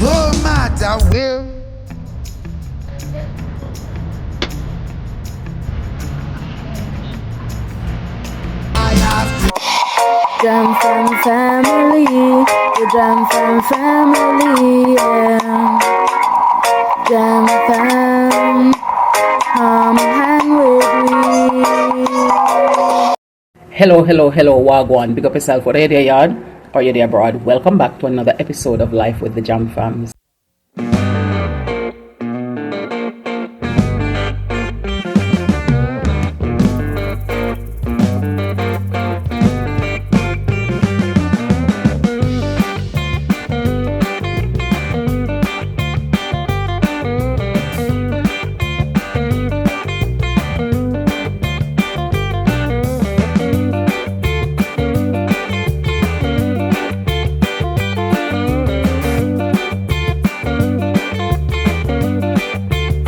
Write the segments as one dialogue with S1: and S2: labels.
S1: no matter where. I have to
S2: Jam Fam family, the Jam Fam family, yeah. Jam Fam, come hang with me.
S3: Hello, Wagwan. Big up yourself, whether you're there yard or you're there abroad. Welcome back to another episode of Life with the Jam Fams.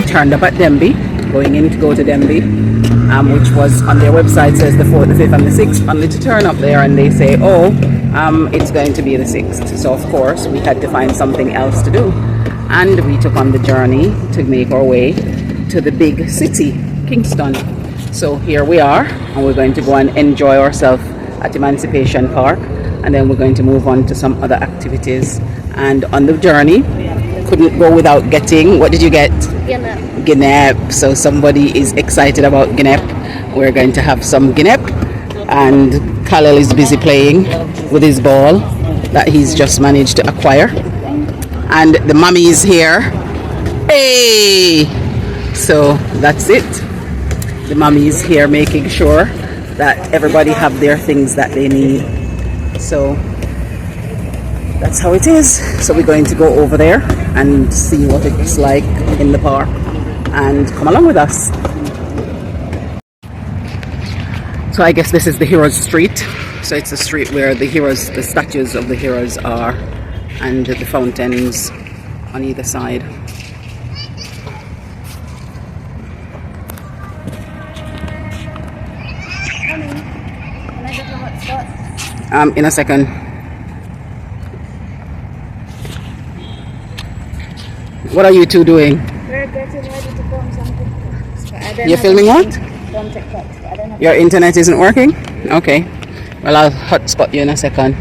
S3: Turned up at Denby, going in to go to Denby, which was on their website says the 4th, the 5th and the 6th, only to turn up there and they say, it's going to be the 6th. So of course we had to find something else to do, and we took on the journey to make our way to the big city, Kingston. So here we are, and we're going to go and enjoy ourselves at Emancipation Park, and then we're going to move on to some other activities. And on the journey, couldn't go without getting, what did you get? Guinep. So somebody is excited about Guinep. We're going to have some Guinep, and Khalil is busy playing with his ball that he's just managed to acquire, and the mummy is here. Hey, so that's it. The mummy is here making sure that everybody have their things that they need. So that's how it is. So we're going to go over there and see what it's like in the park, and come along with us. So I guess this is the Heroes Street. So it's a street where the heroes, the statues of the heroes are, and the fountains on either side. In a second. What are you two doing?
S2: We're getting ready to film some pictures.
S3: You're filming what?
S2: From TikTok. I don't know.
S3: Your internet isn't working? Okay. Well, I'll hotspot you in a second.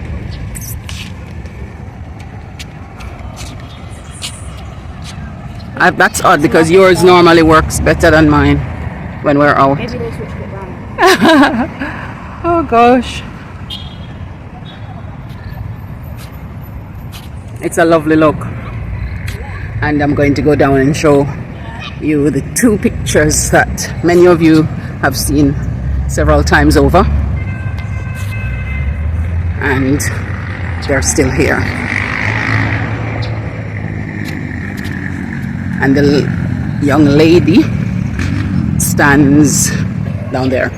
S3: That's odd because yours normally works better than mine when we're out.
S2: Maybe they switched it round.
S3: Oh gosh. It's a lovely look. And I'm going to go down and show you the two pictures that many of you have seen several times over, and they're still here. And the young lady stands down there.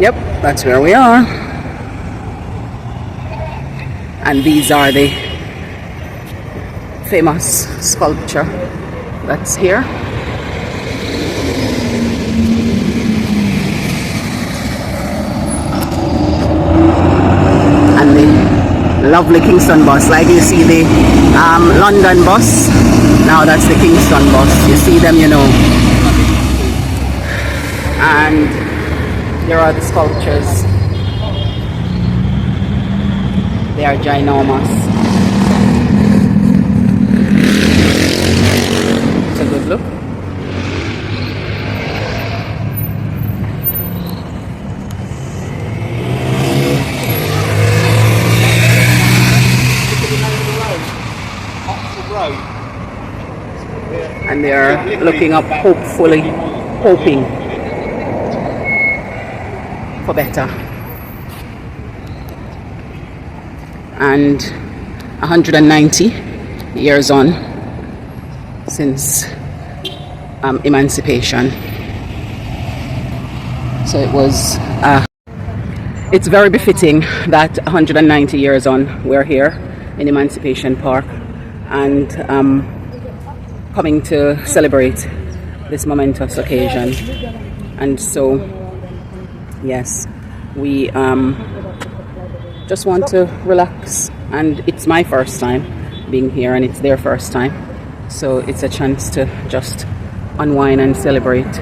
S3: Yep, that's where we are. And these are the famous sculpture that's here. And the lovely Kingston bus, like you see the London bus, now that's the Kingston bus. You see them, you know. And there are the sculptures. They are ginormous. It's a good look. And they are looking up, hoping for better. And 190 years on since emancipation. So it was it's very befitting that 190 years on we're here in Emancipation Park, and coming to celebrate this momentous occasion. And so yes, we just want to relax and it's my first time being here, and it's their first time, so it's a chance to just unwind and celebrate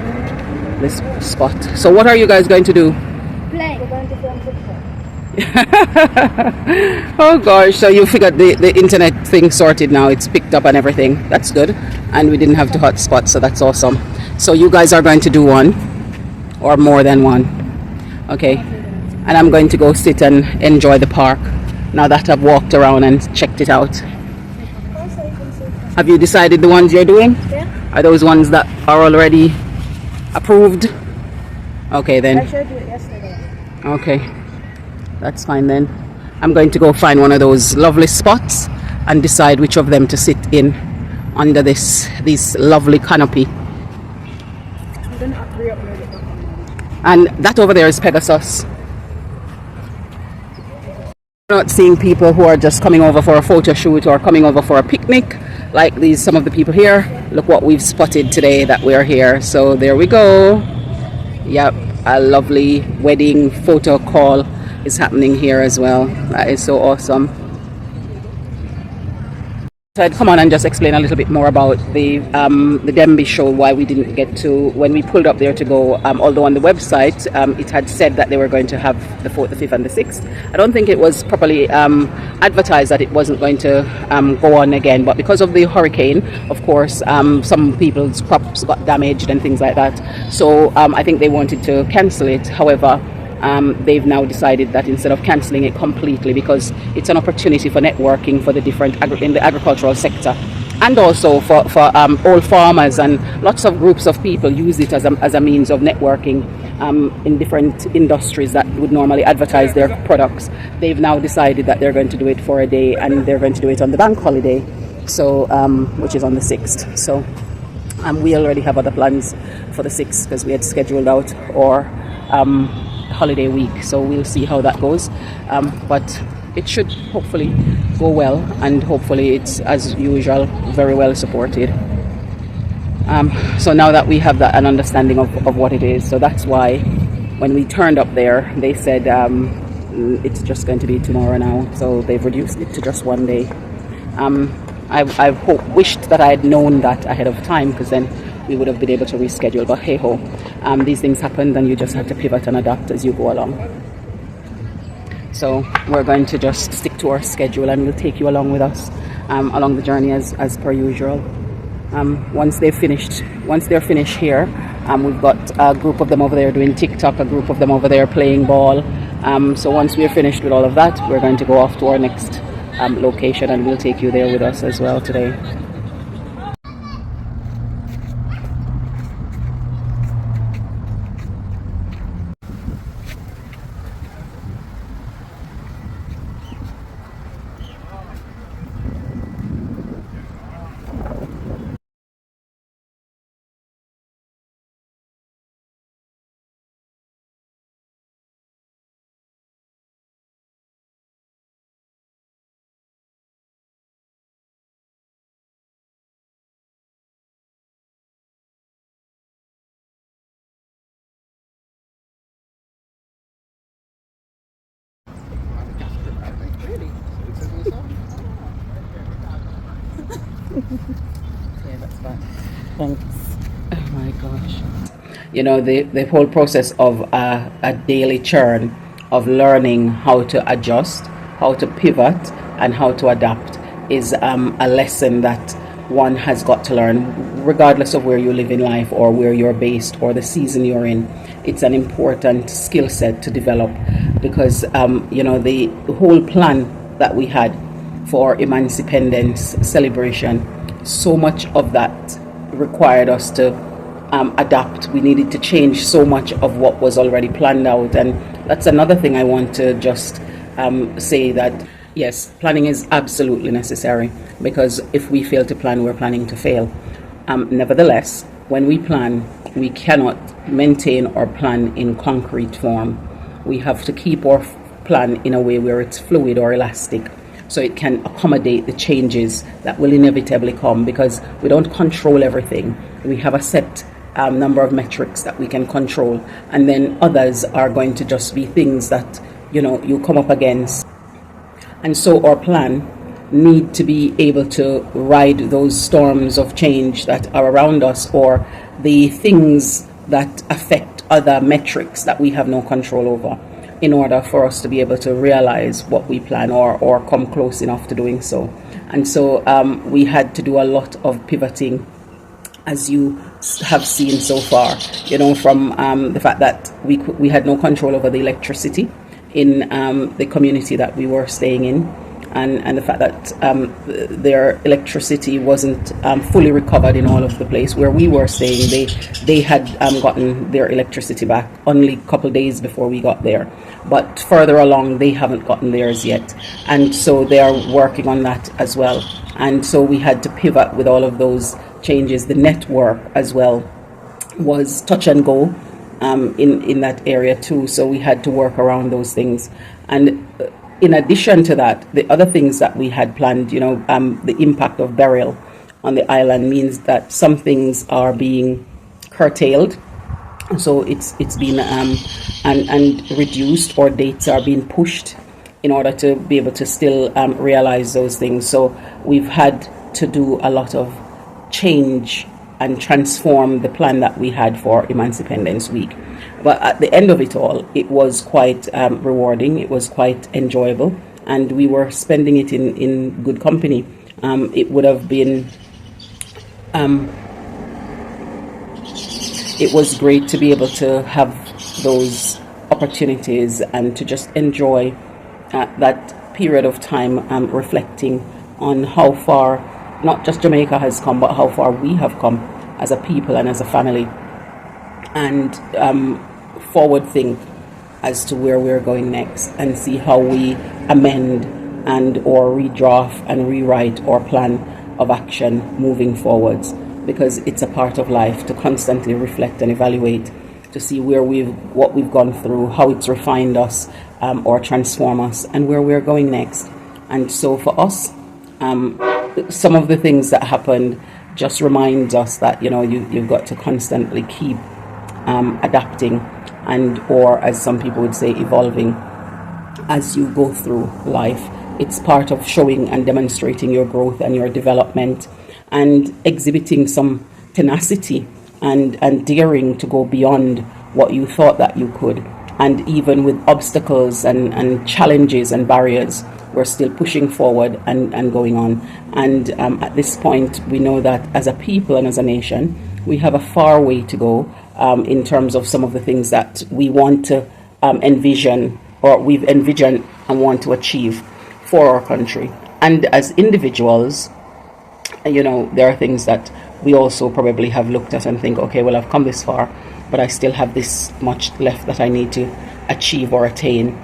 S3: this spot. So what are you guys going to do?
S2: Play. We're going to film TikTok.
S3: Oh gosh, so you figured the internet thing sorted now, it's picked up and everything. That's good, and we didn't have to hotspot, so that's awesome. So you guys are going to do one or more than one? Okay, and I'm going to go sit and enjoy the park now that I've walked around and checked it out. Have you decided the ones you're doing?
S2: Yeah.
S3: Are those ones that are already approved? Okay then.
S2: I showed you it yesterday.
S3: Okay, that's fine then. I'm going to go find one of those lovely spots and decide which of them to sit in under this lovely canopy. And that over there is Pegasus. I'm not seeing people who are just coming over for a photo shoot or coming over for a picnic like some of the people here. Look what we've spotted today that we're here. So there we go. Yep, a lovely wedding photo call is happening here as well. That is so awesome. So I'd come on and just explain a little bit more about the Demby show, why we didn't get to, when we pulled up there to go, although on the website it had said that they were going to have the 4th, the 5th and the 6th. I don't think it was properly advertised that it wasn't going to go on again, but because of the hurricane, of course, some people's crops got damaged and things like that. So I think they wanted to cancel it. However, they've now decided that instead of cancelling it completely, because it's an opportunity for networking for the different in the agricultural sector, and also for all farmers, and lots of groups of people use it as a means of networking in different industries that would normally advertise their products. They've now decided that they're going to do it for a day, and they're going to do it on the bank holiday, so which is on the 6th. So we already have other plans for the 6th because we had scheduled out our holiday week, so we'll see how that goes, but it should hopefully go well, and hopefully it's, as usual, very well supported. So now that we have an understanding of what it is, so that's why when we turned up there they said it's just going to be tomorrow now, so they've reduced it to just one day. I've wished that I had known that ahead of time, because then we would have been able to reschedule, but hey ho, these things happen, and you just have to pivot and adapt as you go along. So we're going to just stick to our schedule, and we'll take you along with us along the journey as per usual. Once they're finished here, we've got a group of them over there doing TikTok, a group of them over there playing ball. So once we're finished with all of that, we're going to go off to our next location, and we'll take you there with us as well today. Okay, that's fine. Thanks. Oh my gosh. You know, the whole process of a daily churn of learning how to adjust, how to pivot, and how to adapt is a lesson that one has got to learn, regardless of where you live in life or where you're based or the season you're in. It's an important skill set to develop, because you know, the whole plan that we had for Emancipendence celebration, so much of that required us to adapt. We needed to change so much of what was already planned out, and that's another thing I want to just say, that yes, planning is absolutely necessary, because if we fail to plan, we're planning to fail. Nevertheless, when we plan, we cannot maintain our plan in concrete form. We have to keep our plan in a way where it's fluid or elastic, so it can accommodate the changes that will inevitably come, because we don't control everything. We have a set number of metrics that we can control, and then others are going to just be things that, you know, you come up against. And so our plan need to be able to ride those storms of change that are around us, or the things that affect other metrics that we have no control over, in order for us to be able to realize what we plan, or come close enough to doing so. And so we had to do a lot of pivoting, as you have seen so far, from the fact that we had no control over the electricity in the community that we were staying in, and the fact that their electricity wasn't fully recovered in all of the place where we were staying. They had gotten their electricity back only a couple of days before we got there, but further along they haven't gotten theirs yet, and so they are working on that as well. And so we had to pivot with all of those changes. The network as well was touch and go in that area too, so we had to work around those things. And in addition to that, the other things that we had planned, the impact of Beryl on the island means that some things are being curtailed, so it's been and reduced, or dates are being pushed in order to be able to still realize those things. So we've had to do a lot of change and transform the plan that we had for Emancipendence Week. But at the end of it all, it was quite rewarding, it was quite enjoyable, and we were spending it in good company. It would have been, it was great to be able to have those opportunities and to just enjoy that period of time, reflecting on how far not just Jamaica has come, but how far we have come as a people and as a family, and forward think as to where we're going next, and see how we amend and or redraft and rewrite our plan of action moving forwards, because it's a part of life to constantly reflect and evaluate, to see what we've gone through, how it's refined us or transform us, and where we're going next. And so for us, some of the things that happened just reminds us that you've got to constantly keep adapting, and or, as some people would say, evolving as you go through life. It's part of showing and demonstrating your growth and your development, and exhibiting some tenacity and daring to go beyond what you thought that you could. And even with obstacles and challenges and barriers, we're still pushing forward and going on. And at this point, we know that as a people and as a nation, we have a far way to go in terms of some of the things that we want to envision, or we've envisioned and want to achieve for our country. And as individuals, there are things that we also probably have looked at and think, okay, well, I've come this far, but I still have this much left that I need to achieve or attain,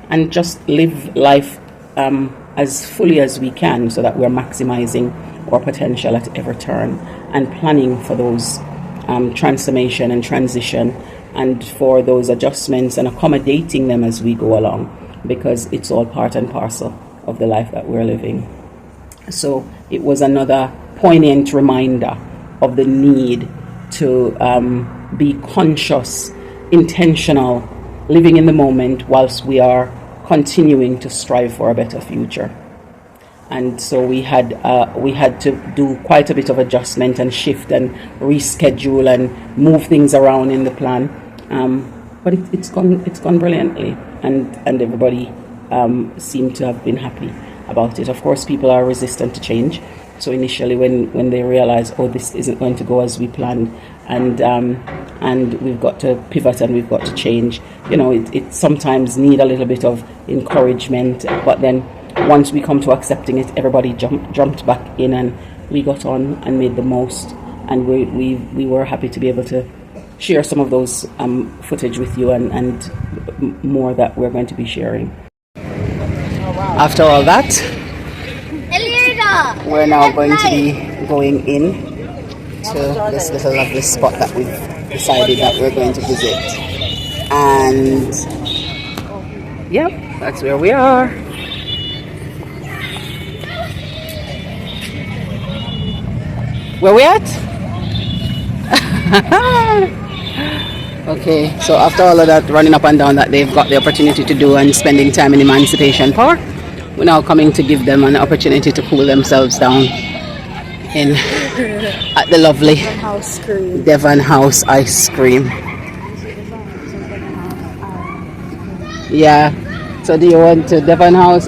S3: and just live life as fully as we can, so that we're maximizing our potential at every turn, and planning for those transformation and transition, and for those adjustments, and accommodating them as we go along, because it's all part and parcel of the life that we're living. So it was another poignant reminder of the need to be conscious, intentional, living in the moment, whilst we are continuing to strive for a better future. And so we had to do quite a bit of adjustment and shift and reschedule and move things around in the plan. But it's gone brilliantly, and everybody seemed to have been happy about it. Of course, people are resistant to change. So initially, when they realize, oh, this isn't going to go as we planned, and we've got to pivot and we've got to change, it sometimes need a little bit of encouragement. But then once we come to accepting it, everybody jumped back in, and we got on and made the most. And we were happy to be able to share some of those footage with you, and more that we're going to be sharing. After all that, we're now going to be going in to this little lovely spot that we've decided that we're going to visit. And yep, that's where we are. Where we at? Okay, so after all of that running up and down that they've got the opportunity to do and spending time in Emancipation Park, We're now coming to give them an opportunity to cool themselves down in at the lovely
S2: House cream.
S3: Deon House ice cream. Yeah. So do you want to Deon House?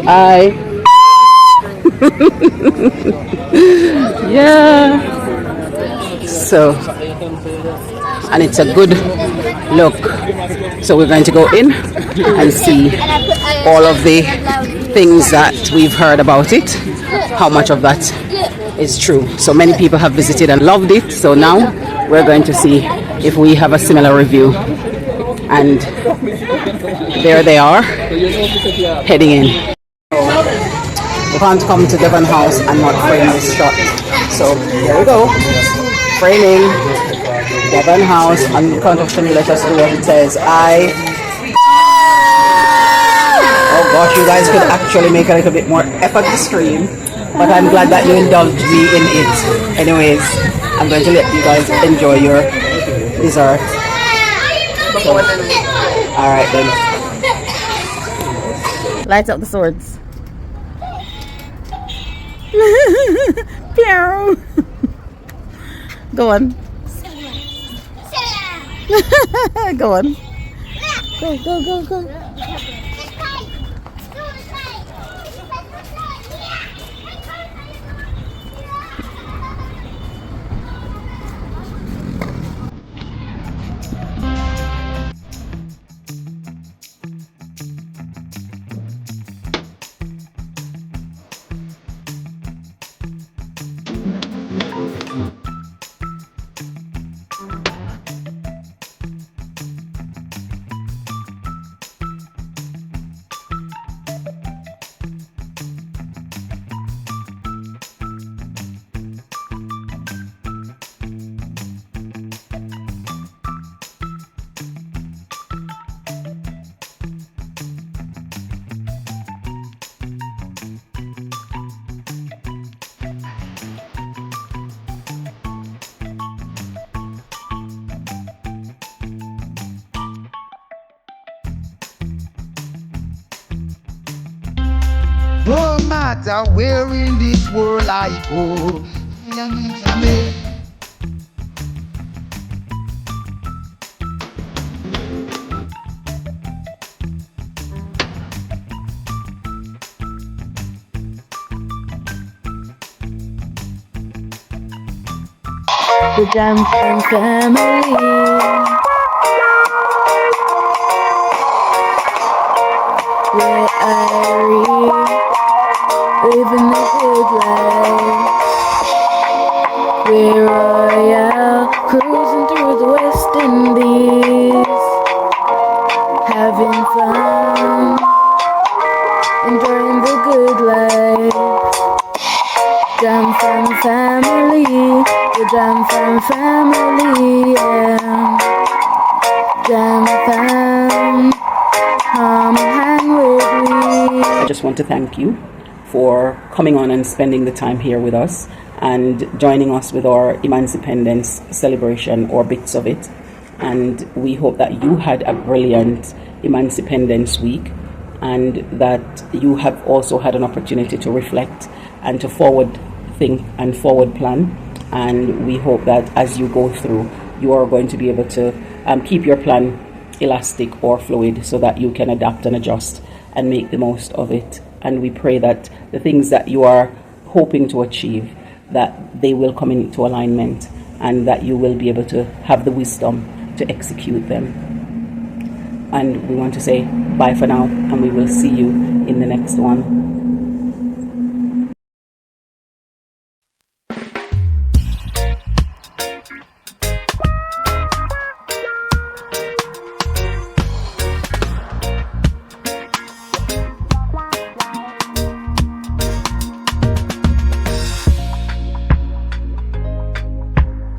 S3: Yeah. So, and it's a good look. So we're going to go in and see all of the things that we've heard about it, how much of that is true. So many people have visited and loved it, so now we're going to see if we have a similar review. And there they are, heading in. You can't come to Deon House and not frame this shot. So here we go, framing Deon House. On the count of 3, let us do what it says. Oh gosh, you guys could actually make a little bit more effort to scream, but I'm glad that you indulged me in it. Anyways, I'm going to let you guys enjoy your dessert. So, alright then.
S2: Light up the swords. Pew. Go on. Go on. Go.
S1: No matter where in this world I go,
S2: The Johnson family. Where living the good life. We're royal, cruising through the West Indies, having fun, enjoying the good life. Johnson family, the Johnson family, yeah. Johnson, come hang with me.
S3: I just want to thank you for coming on and spending the time here with us and joining us with our Emancipendence celebration, or bits of it. And we hope that you had a brilliant Emancipendence week, and that you have also had an opportunity to reflect and to forward think and forward plan. And we hope that as you go through, you are going to be able to keep your plan elastic or fluid, so that you can adapt and adjust and make the most of it. And we pray that the things that you are hoping to achieve, that they will come into alignment, and that you will be able to have the wisdom to execute them. And we want to say bye for now, and we will see you in the next one.